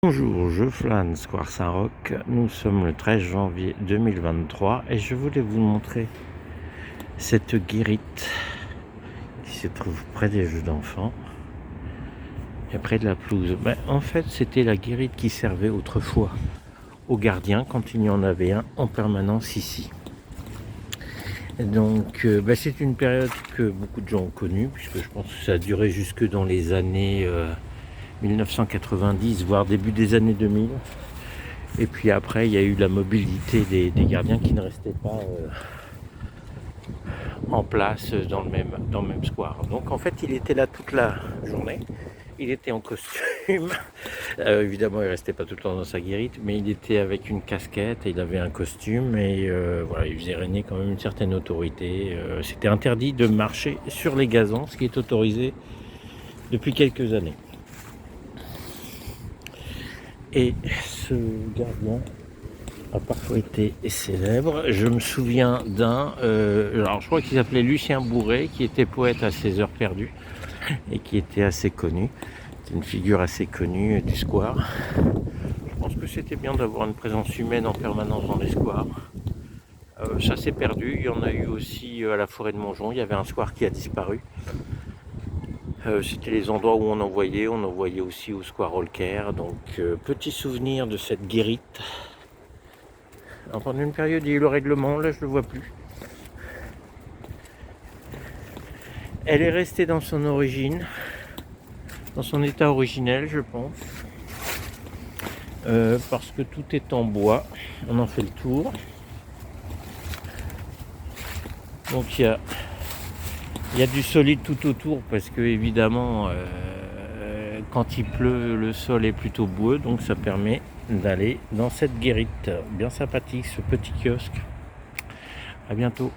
Bonjour, je flâne Square Saint-Roch, nous sommes le 13 janvier 2023 et je voulais vous montrer cette guérite qui se trouve près des jeux d'enfants et près de la pelouse. En fait, c'était la guérite qui servait autrefois aux gardiens quand il y en avait un en permanence ici. Donc c'est une période que beaucoup de gens ont connue, puisque je pense que ça a duré jusque dans les années 1990, voire début des années 2000. Et puis après, il y a eu la mobilité des gardiens qui ne restaient pas en place dans le même square. Donc en fait, il était là toute la journée. Il était en costume. Évidemment, il ne restait pas tout le temps dans sa guérite, mais il était avec une casquette et il avait un costume. Et voilà, il faisait régner quand même une certaine autorité. C'était interdit de marcher sur les gazons, ce qui est autorisé depuis quelques années. Et ce gardien a parfois été célèbre. Je me souviens d'un, alors je crois qu'il s'appelait Lucien Bourret, qui était poète à ses heures perdues et qui était assez connu. C'est une figure assez connue du square. Je pense que c'était bien d'avoir une présence humaine en permanence dans les squares. Ça s'est perdu. Il y en a eu aussi à la forêt de Montjon. Il y avait un square qui a disparu. C'était les endroits où on envoyait aussi au square Holker. Donc petit souvenir de cette guérite. Alors, pendant une période, il y a eu le règlement, là je ne le vois plus. Elle est restée dans son origine, dans son état originel, je pense. Parce que tout est en bois. On en fait le tour. Donc il y a du solide tout autour, parce que évidemment, quand il pleut, le sol est plutôt boueux, donc ça permet d'aller dans cette guérite. Bien sympathique ce petit kiosque. À bientôt.